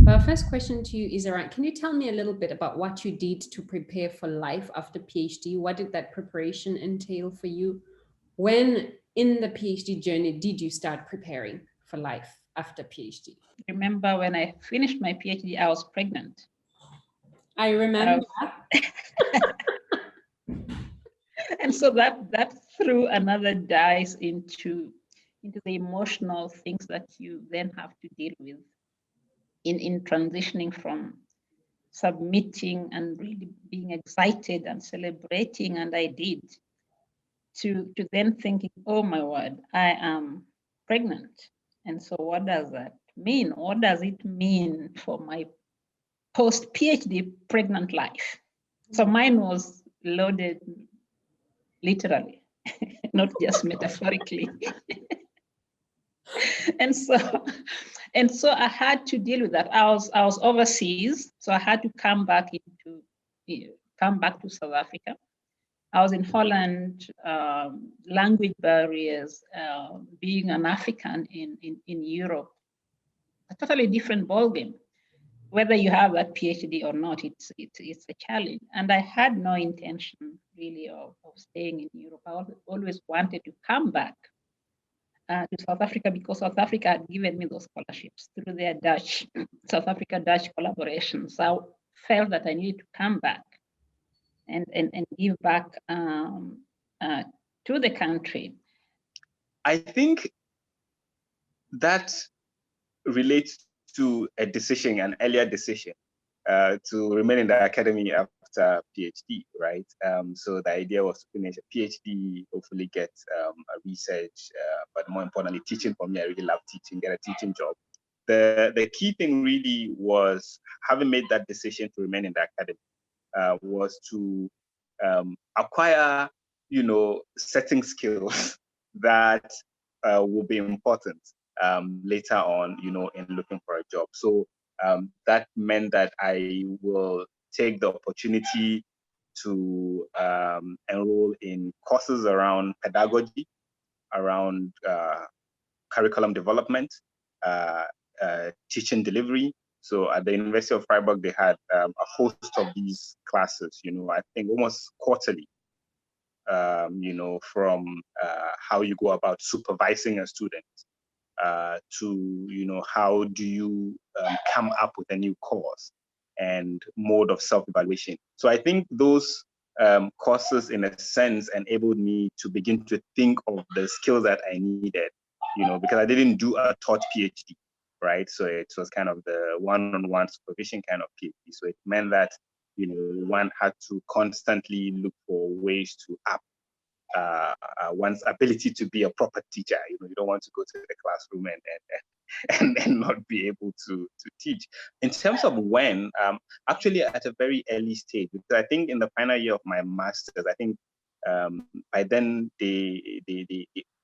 Our first question to you is around, can you tell me a little bit about what you did to prepare for life after PhD? What did that preparation entail for you? When in the PhD journey did you start preparing for life after PhD? Remember when I finished my PhD, I was pregnant. I remember. And so that threw another dice into the emotional things that you then have to deal with in transitioning from submitting and really being excited and celebrating, and I did, to then thinking, oh my word, I am pregnant. And so what does that mean? What does it mean for my post-PhD pregnant life? So mine was loaded literally, not just metaphorically. And so I had to deal with that. I was overseas, so I had to come back to South Africa. I was in Holland, language barriers, being an African in Europe, a totally different ballgame. Whether you have that PhD or not, it's a challenge. And I had no intention really of staying in Europe. I always wanted to come back to South Africa, because South Africa had given me those scholarships through their South Africa-Dutch collaboration. So I felt that I needed to come back and give back to the country. I think that relates to a decision, an earlier decision, to remain in the academy after PhD, right? So the idea was to finish a PhD, hopefully get a research, but more importantly, teaching. For me, I really love teaching, get a teaching job. The key thing really was, having made that decision to remain in the academy, was to acquire, certain skills that will be important later on, in looking for a job. So that meant that I will take the opportunity to enroll in courses around pedagogy, around curriculum development, teaching delivery. So at the University of Freiburg, they had a host of these classes, I think almost quarterly, from how you go about supervising a student, to, how do you come up with a new course and mode of self-evaluation. So I think those courses, in a sense, enabled me to begin to think of the skills that I needed, because I didn't do a taught PhD, right? So it was kind of the one-on-one supervision kind of PhD. So it meant that, one had to constantly look for ways to up one's ability to be a proper teacher. You don't want to go to the classroom and not be able to teach. In terms of when, actually at a very early stage, because I think in the final year of my master's, I think by then they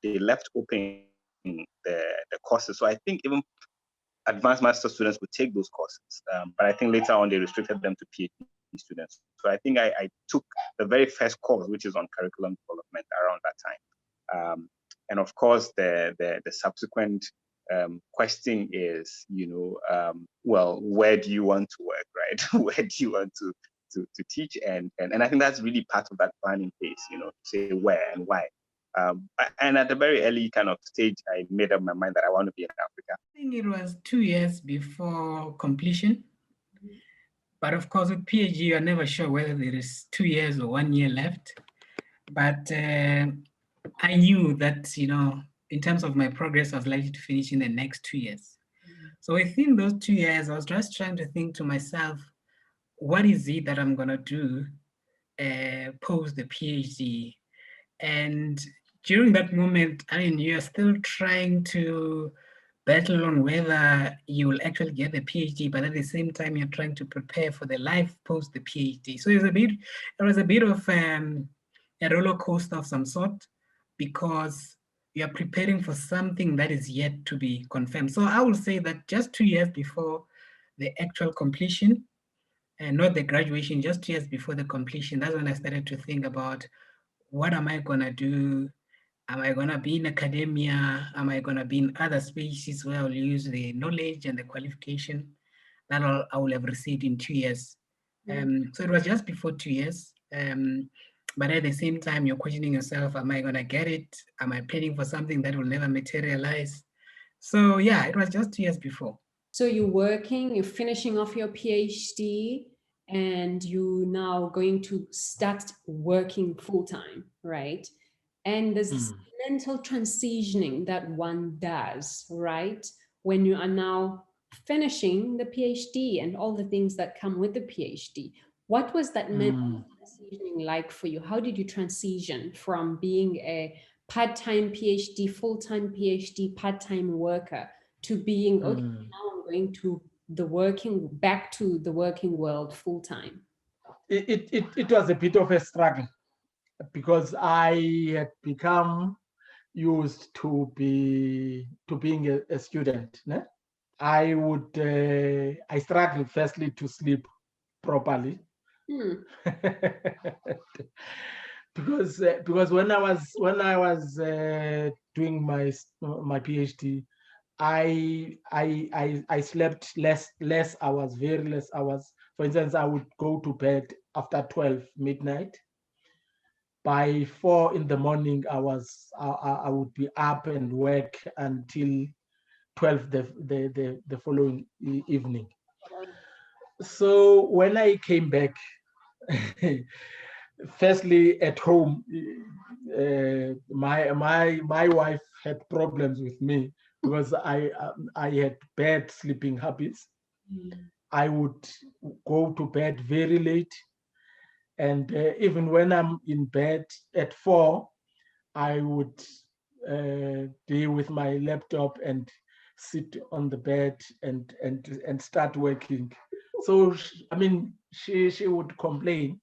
left open the courses. So I think even advanced master students would take those courses, but I think later on they restricted them to PhD students. So I think I took the very first course, which is on curriculum development, around that time. And of course, the subsequent question is, well, where do you want to work, right? Where do you want to teach? And I think that's really part of that planning phase, to say where and why. And at a very early kind of stage, I made up my mind that I want to be in Africa. I think it was 2 years before completion. But of course, with PhD, you're never sure whether there is 2 years or 1 year left. But I knew that, in terms of my progress, I was likely to finish in the next 2 years. So within those 2 years, I was just trying to think to myself, what is it that I'm going to do post the PhD? And during that moment, you're still trying to battle on whether you will actually get the PhD, but at the same time, you're trying to prepare for the life post the PhD. So it was a bit of a roller coaster of some sort, because you're preparing for something that is yet to be confirmed. So I will say that just 2 years before the actual completion, and not the graduation, just 2 years before the completion, that's when I started to think about, what am I gonna do? Am I going to be in academia? Am I going to be in other spaces where I'll use the knowledge and the qualification that I will have received in 2 years. So it was just before 2 years. But at the same time, you're questioning yourself, am I going to get it? Am I planning for something that will never materialize? So yeah, it was just 2 years before. So you're working, you're finishing off your PhD, and you're now going to start working full-time, right? And there's this mental transitioning that one does, right? When you are now finishing the PhD and all the things that come with the PhD. What was that mental transitioning like for you? How did you transition from being a part-time PhD, full-time PhD, part-time worker to being, okay, now I'm going to back to the working world full-time? It was a bit of a struggle because I had become used to being a student. Ne? I struggled firstly to sleep properly. because when I was doing my PhD, I slept less hours, very less hours. For instance, I would go to bed after 12 midnight. By 4 in the morning, I would be up and work until 12 the following evening. So when I came back, firstly at home, my wife had problems with me because I had bad sleeping habits. I would go to bed very late, and even when I'm in bed at 4, I would be with my laptop and sit on the bed and start working. So she would complain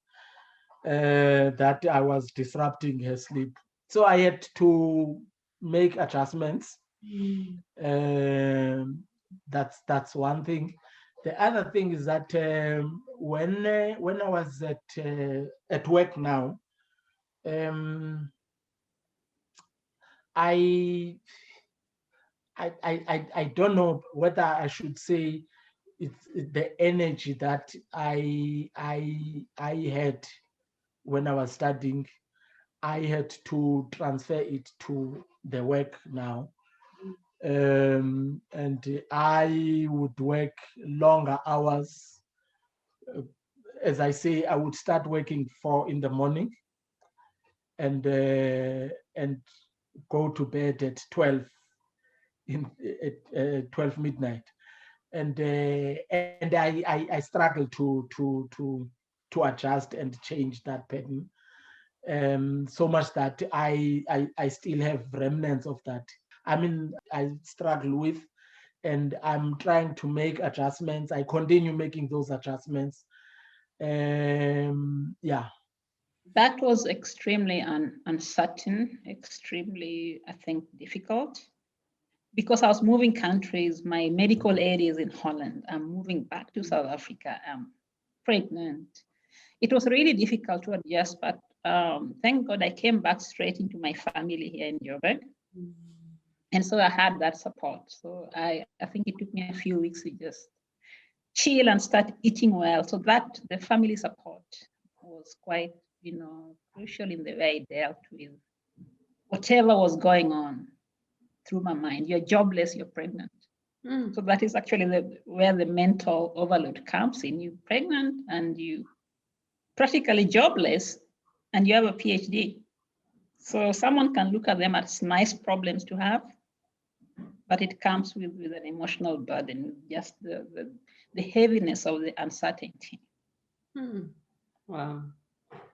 that I was disrupting her sleep. So I had to make adjustments. That's one thing. The other thing is that when I was at work now, I don't know whether I should say it's the energy that I had when I was studying. I had to transfer it to the work now. And I would work longer hours. As I say, I would start working 4 in the morning and go to bed at 12 at 12 midnight. And I struggle to adjust and change that pattern. So much that I still have remnants of that. I struggle with, and I'm trying to make adjustments. I continue making those adjustments. Yeah. That was extremely uncertain, extremely, I think, difficult. Because I was moving countries, my medical aid is in Holland. I'm moving back to South Africa. I'm pregnant. It was really difficult to adjust, but thank God I came back straight into my family here in Joburg. And so I had that support. So I think it took me a few weeks to just chill and start eating well. So that the family support was quite, crucial in the way I dealt with whatever was going on through my mind. You're jobless, you're pregnant. So that is actually where the mental overload comes in. You're pregnant and you practically jobless and you have a PhD. So someone can look at them as nice problems to have, but it comes with an emotional burden, just the heaviness of the uncertainty. Wow.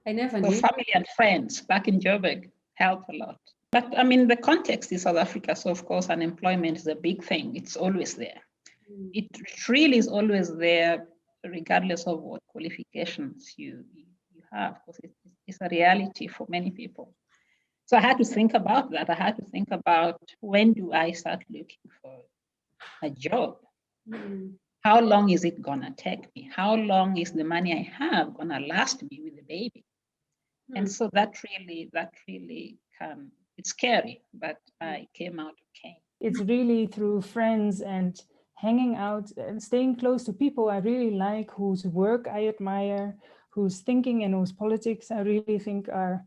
I never So knew. family and friends back in Joburg helped a lot. But the context is South Africa. So of course, unemployment is a big thing. It's always there. It really is always there, regardless of what qualifications you have, because it's a reality for many people. So I had to think about that. I had to think about, when do I start looking for a job? How long is it gonna take me? How long is the money I have gonna last me with the baby? And so that really can, it's scary, but I came out okay. It's really through friends and hanging out and staying close to people I really like, whose work I admire, whose thinking and whose politics I really think are,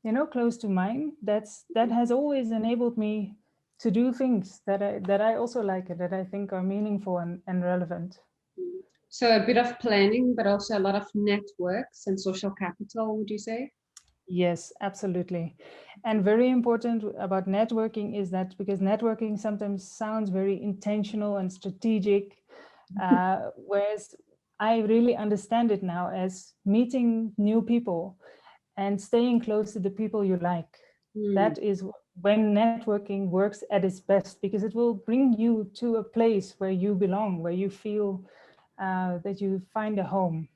you know, close to mine. That has always enabled me to do things that I also like and that I think are meaningful and relevant. So a bit of planning, but also a lot of networks and social capital, would you say? Yes, absolutely. And very important about networking is that, because networking sometimes sounds very intentional and strategic, whereas I really understand it now as meeting new people and staying close to the people you like. That is when networking works at its best, because it will bring you to a place where you belong, where you feel that you find a home.